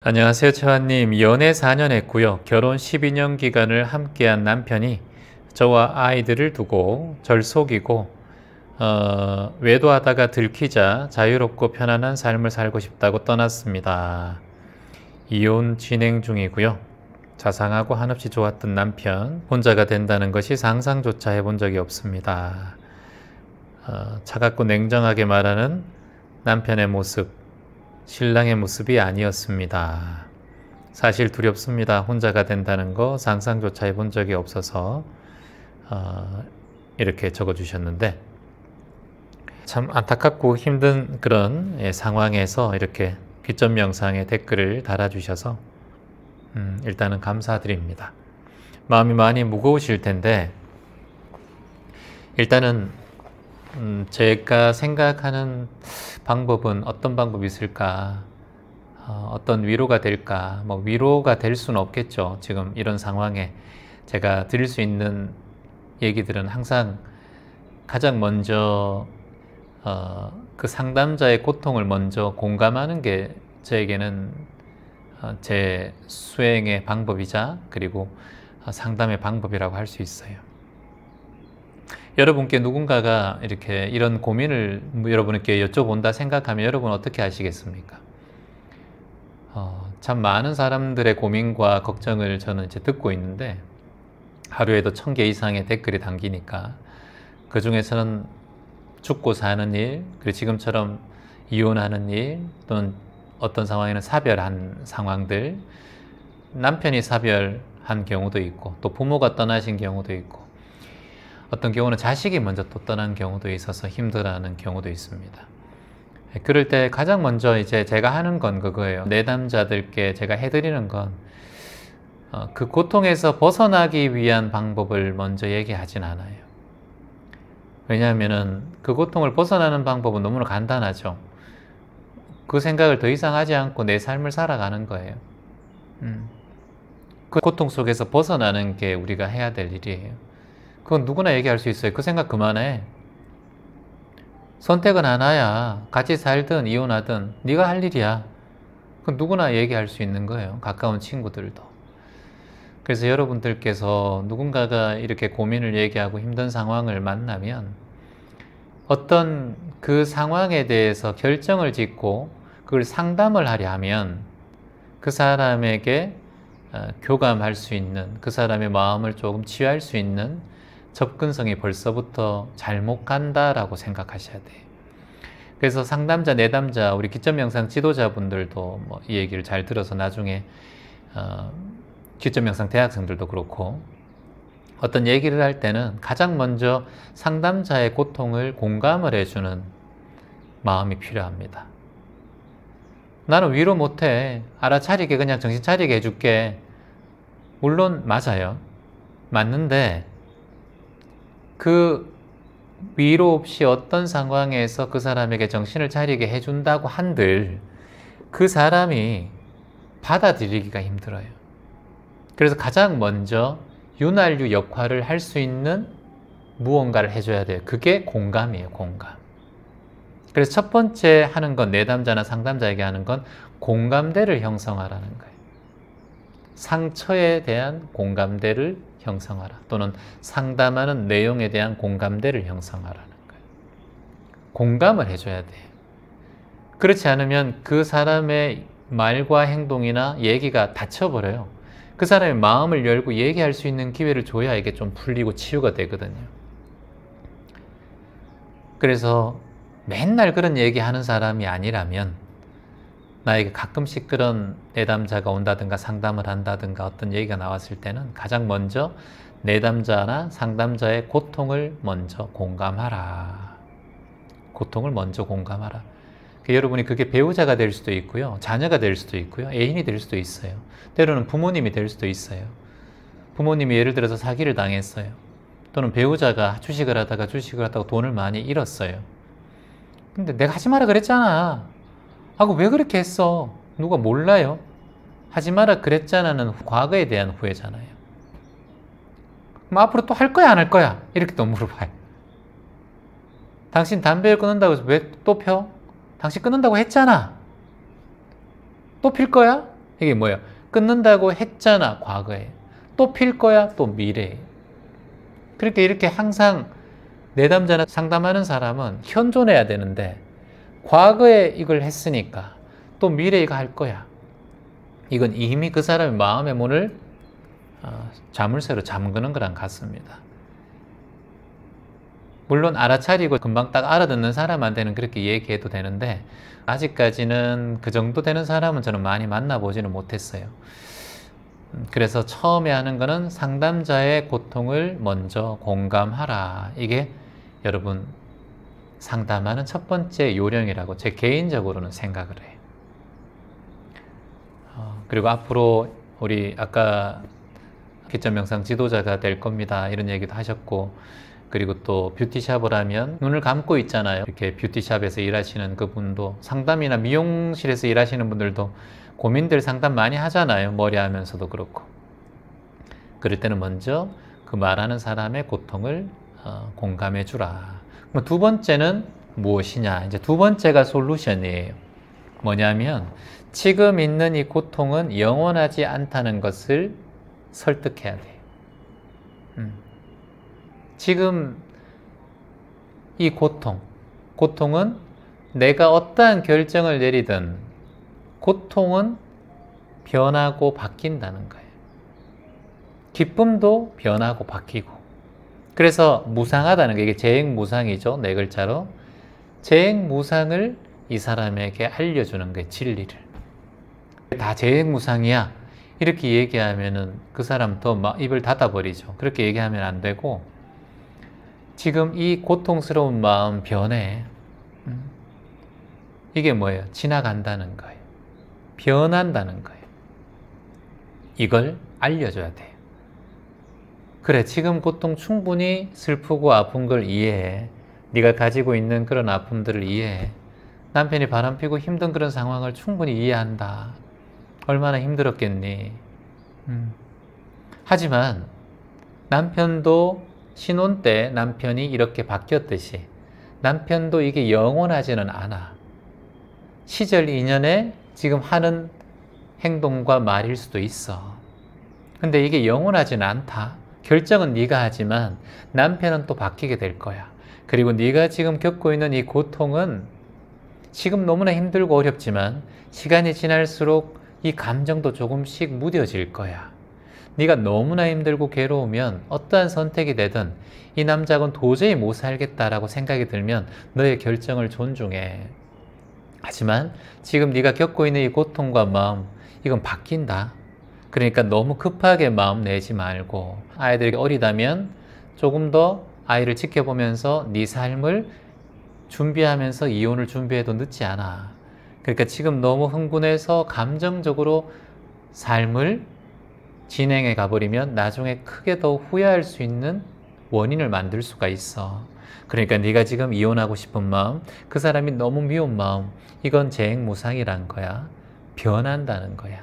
안녕하세요, 채화님. 연애 4년 했고요. 결혼 12년 기간을 함께한 남편이 저와 아이들을 두고 절 속이고 외도하다가 들키자 자유롭고 편안한 삶을 살고 싶다고 떠났습니다. 이혼 진행 중이고요. 자상하고 한없이 좋았던 남편, 혼자가 된다는 것이 상상조차 해본 적이 없습니다. 차갑고 냉정하게 말하는 남편의 모습, 신랑의 모습이 아니었습니다. 사실 두렵습니다. 혼자가 된다는 거 상상조차 해본 적이 없어서 이렇게 적어주셨는데, 참 안타깝고 힘든 그런 상황에서 이렇게 귀점 영상에 댓글을 달아주셔서 일단은 감사드립니다. 마음이 많이 무거우실 텐데, 일단은 제가 생각하는 방법은 어떤 방법이 있을까? 어떤 위로가 될까? 뭐 위로가 될 수는 없겠죠. 지금 이런 상황에 제가 드릴 수 있는 얘기들은 항상 가장 먼저 그 상담자의 고통을 먼저 공감하는 게 저에게는 제 수행의 방법이자 그리고 상담의 방법이라고 할 수 있어요. 여러분께 누군가가 이렇게 이런 고민을 여러분께 여쭤본다 생각하면 여러분 어떻게 하시겠습니까? 참 많은 사람들의 고민과 걱정을 저는 이제 듣고 있는데 하루에도 1000개 이상의 댓글이 담기니까 그 중에서는 죽고 사는 일, 그리고 지금처럼 이혼하는 일, 또는 어떤 상황에는 사별한 상황들, 남편이 사별한 경우도 있고 또 부모가 떠나신 경우도 있고 어떤 경우는 자식이 먼저 또 떠난 경우도 있어서 힘들어하는 경우도 있습니다. 그럴 때 가장 먼저 이제 제가 하는 건 그거예요. 내담자들께 제가 해드리는 건 그 고통에서 벗어나기 위한 방법을 먼저 얘기하진 않아요. 왜냐하면은 그 고통을 벗어나는 방법은 너무나 간단하죠. 그 생각을 더 이상 하지 않고 내 삶을 살아가는 거예요. 그 고통 속에서 벗어나는 게 우리가 해야 될 일이에요. 그건 누구나 얘기할 수 있어요. 그 생각 그만해. 선택은 하나야. 같이 살든 이혼하든 네가 할 일이야. 그건 누구나 얘기할 수 있는 거예요. 가까운 친구들도. 그래서 여러분들께서 누군가가 이렇게 고민을 얘기하고 힘든 상황을 만나면 어떤 그 상황에 대해서 결정을 짓고 그걸 상담을 하려 하면 그 사람에게 교감할 수 있는, 그 사람의 마음을 조금 치유할 수 있는 접근성이 벌써부터 잘못 간다라고 생각하셔야 돼요. 그래서 상담자, 내담자, 우리 기점명상 지도자분들도 뭐 이 얘기를 잘 들어서 나중에 기점명상 대학생들도 그렇고 어떤 얘기를 할 때는 가장 먼저 상담자의 고통을 공감을 해주는 마음이 필요합니다. 나는 위로 못해. 알아차리게 그냥 정신 차리게 해줄게. 물론 맞아요. 맞는데 그 위로 없이 어떤 상황에서 그 사람에게 정신을 차리게 해준다고 한들 그 사람이 받아들이기가 힘들어요. 그래서 가장 먼저 윤활유 역할을 할 수 있는 무언가를 해줘야 돼요. 그게 공감이에요. 공감. 그래서 첫 번째 하는 건 내담자나 상담자에게 하는 건 공감대를 형성하라는 거예요. 상처에 대한 공감대를 형성하라. 또는 상담하는 내용에 대한 공감대를 형성하라는 거예요. 공감을 해줘야 돼요. 그렇지 않으면 그 사람의 말과 행동이나 얘기가 닫혀버려요. 그 사람의 마음을 열고 얘기할 수 있는 기회를 줘야 이게 좀 풀리고 치유가 되거든요. 그래서 맨날 그런 얘기하는 사람이 아니라면 나에게 가끔씩 그런 내담자가 온다든가 상담을 한다든가 어떤 얘기가 나왔을 때는 가장 먼저 내담자나 상담자의 고통을 먼저 공감하라. 고통을 먼저 공감하라. 여러분이 그게 배우자가 될 수도 있고요. 자녀가 될 수도 있고요. 애인이 될 수도 있어요. 때로는 부모님이 될 수도 있어요. 부모님이 예를 들어서 사기를 당했어요. 또는 배우자가 주식을 하다가 돈을 많이 잃었어요. 근데 내가 하지 마라 그랬잖아. 하고 왜 그렇게 했어? 누가 몰라요? 하지 마라 그랬잖아는 과거에 대한 후회잖아요. 그럼 앞으로 또 할 거야 안 할 거야? 이렇게 또 물어봐요. 당신 담배를 끊는다고 해서 왜 또 펴? 당신 끊는다고 했잖아. 또 필 거야? 이게 뭐예요? 끊는다고 했잖아, 과거에. 또 필 거야, 또 미래에. 그렇게 이렇게 항상 내담자나 상담하는 사람은 현존해야 되는데, 과거에 이걸 했으니까 또 미래에 이거 할 거야. 이건 이미 그 사람의 마음의 문을 자물쇠로 잠그는 거랑 같습니다. 물론 알아차리고 금방 딱 알아듣는 사람한테는 그렇게 얘기해도 되는데, 아직까지는 그 정도 되는 사람은 저는 많이 만나보지는 못했어요. 그래서 처음에 하는 거는 상담자의 고통을 먼저 공감하라. 이게 여러분 상담하는 첫 번째 요령이라고 제 개인적으로는 생각을 해요. 그리고 앞으로 우리 아까 기점 명상 지도자가 될 겁니다, 이런 얘기도 하셨고, 그리고 또 뷰티샵을 하면 눈을 감고 있잖아요. 이렇게 뷰티샵에서 일하시는 그분도, 상담이나 미용실에서 일하시는 분들도 고민들 상담 많이 하잖아요. 머리 하면서도 그렇고. 그럴 때는 먼저 그 말하는 사람의 고통을 공감해 주라. 두 번째는 무엇이냐? 이제 두 번째가 솔루션이에요. 뭐냐면 지금 있는 이 고통은 영원하지 않다는 것을 설득해야 돼요. 지금 이 고통은 내가 어떠한 결정을 내리든 고통은 변하고 바뀐다는 거예요. 기쁨도 변하고 바뀌고. 그래서 무상하다는 게, 이게 재행무상이죠. 네 글자로. 재행무상을 이 사람에게 알려주는 거예요. 진리를. 다 재행무상이야, 이렇게 얘기하면은 그 사람 더 막 입을 닫아버리죠. 그렇게 얘기하면 안 되고, 지금 이 고통스러운 마음 변해. 이게 뭐예요? 지나간다는 거예요. 변한다는 거예요. 이걸 알려줘야 돼요. 그래, 지금 고통 충분히 슬프고 아픈 걸 이해해. 네가 가지고 있는 그런 아픔들을 이해해. 남편이 바람피고 힘든 그런 상황을 충분히 이해한다. 얼마나 힘들었겠니. 하지만 남편도 신혼 때 남편이 이렇게 바뀌었듯이 남편도 이게 영원하지는 않아. 시절 인연에 지금 하는 행동과 말일 수도 있어. 근데 이게 영원하지는 않다. 결정은 네가 하지만 남편은 또 바뀌게 될 거야. 그리고 네가 지금 겪고 있는 이 고통은 지금 너무나 힘들고 어렵지만 시간이 지날수록 이 감정도 조금씩 무뎌질 거야. 네가 너무나 힘들고 괴로우면 어떠한 선택이 되든 이 남자는 도저히 못 살겠다라고 생각이 들면 너의 결정을 존중해. 하지만 지금 네가 겪고 있는 이 고통과 마음, 이건 바뀐다. 그러니까 너무 급하게 마음 내지 말고, 아이들이 어리다면 조금 더 아이를 지켜보면서 네 삶을 준비하면서 이혼을 준비해도 늦지 않아. 그러니까 지금 너무 흥분해서 감정적으로 삶을 진행해 가버리면 나중에 크게 더 후회할 수 있는 원인을 만들 수가 있어. 그러니까 네가 지금 이혼하고 싶은 마음, 그 사람이 너무 미운 마음, 이건 재행무상이란 거야. 변한다는 거야.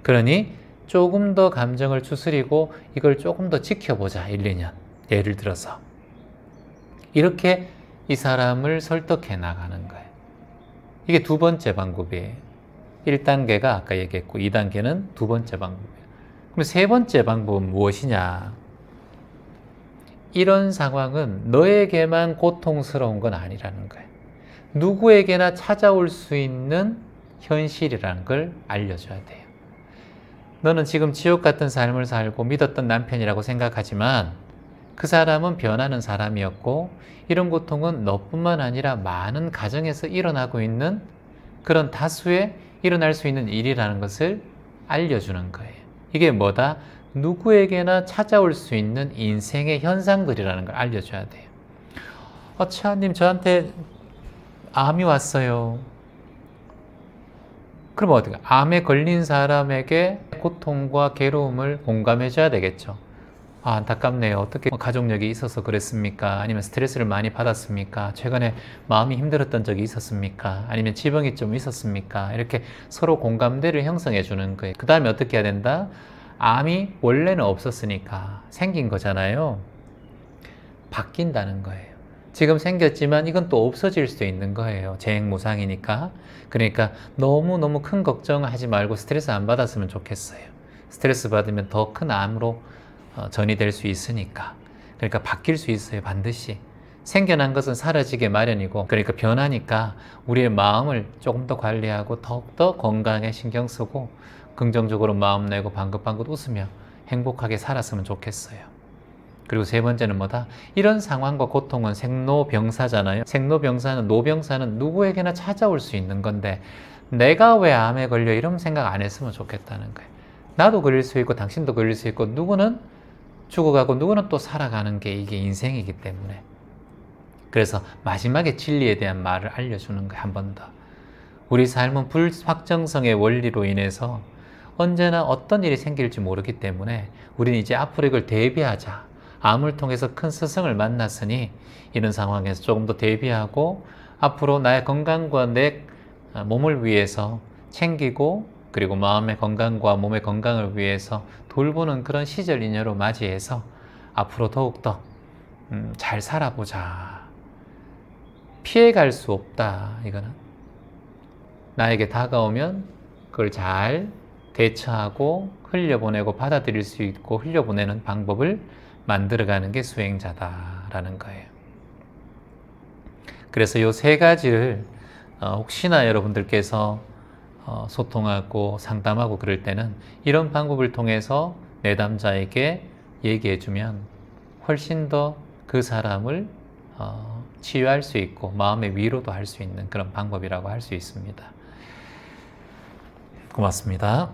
그러니 조금 더 감정을 추스리고 이걸 조금 더 지켜보자. 1, 2년. 예를 들어서. 이렇게 이 사람을 설득해 나가는 거예요. 이게 두 번째 방법이에요. 1단계가 아까 얘기했고 2단계는 두 번째 방법이에요. 그럼 세 번째 방법은 무엇이냐? 이런 상황은 너에게만 고통스러운 건 아니라는 거예요. 누구에게나 찾아올 수 있는 현실이라는 걸 알려줘야 돼요. 너는 지금 지옥 같은 삶을 살고 믿었던 남편이라고 생각하지만 그 사람은 변하는 사람이었고, 이런 고통은 너뿐만 아니라 많은 가정에서 일어나고 있는 그런 다수의 일어날 수 있는 일이라는 것을 알려주는 거예요. 이게 뭐다? 누구에게나 찾아올 수 있는 인생의 현상들이라는 걸 알려줘야 돼요. 치아님, 저한테 암이 왔어요. 그럼 어떻게? 암에 걸린 사람에게 고통과 괴로움을 공감해줘야 되겠죠. 안타깝네요. 어떻게 가족력이 있어서 그랬습니까? 아니면 스트레스를 많이 받았습니까? 최근에 마음이 힘들었던 적이 있었습니까? 아니면 지병이 좀 있었습니까? 이렇게 서로 공감대를 형성해 주는 거예요. 그 다음에 어떻게 해야 된다? 암이 원래는 없었으니까 생긴 거잖아요. 바뀐다는 거예요. 지금 생겼지만 이건 또 없어질 수도 있는 거예요. 재행무상이니까. 그러니까 너무너무 큰 걱정을 하지 말고 스트레스 안 받았으면 좋겠어요. 스트레스 받으면 더 큰 암으로 전이 될 수 있으니까. 그러니까 바뀔 수 있어요. 반드시. 생겨난 것은 사라지게 마련이고, 그러니까 변하니까 우리의 마음을 조금 더 관리하고 더욱더 건강에 신경 쓰고 긍정적으로 마음 내고 방긋방긋 웃으며 행복하게 살았으면 좋겠어요. 그리고 세 번째는 뭐다? 이런 상황과 고통은 생로병사잖아요. 생로병사는, 노병사는 누구에게나 찾아올 수 있는 건데 내가 왜 암에 걸려 이런 생각 안 했으면 좋겠다는 거예요. 나도 걸릴 수 있고 당신도 걸릴 수 있고 누구는 죽어가고 누구는 또 살아가는 게 이게 인생이기 때문에, 그래서 마지막에 진리에 대한 말을 알려주는 거예요. 한 번 더. 우리 삶은 불확정성의 원리로 인해서 언제나 어떤 일이 생길지 모르기 때문에 우리는 이제 앞으로 이걸 대비하자. 암을 통해서 큰 스승을 만났으니 이런 상황에서 조금 더 대비하고 앞으로 나의 건강과 내 몸을 위해서 챙기고, 그리고 마음의 건강과 몸의 건강을 위해서 돌보는 그런 시절 인연으로 맞이해서 앞으로 더욱더 잘 살아보자. 피해갈 수 없다. 이거는 나에게 다가오면 그걸 잘 대처하고 흘려보내고 받아들일 수 있고 흘려보내는 방법을 만들어가는 게 수행자다라는 거예요. 그래서 이 세 가지를 혹시나 여러분들께서 소통하고 상담하고 그럴 때는 이런 방법을 통해서 내담자에게 얘기해주면 훨씬 더 그 사람을 치유할 수 있고 마음의 위로도 할 수 있는 그런 방법이라고 할 수 있습니다. 고맙습니다.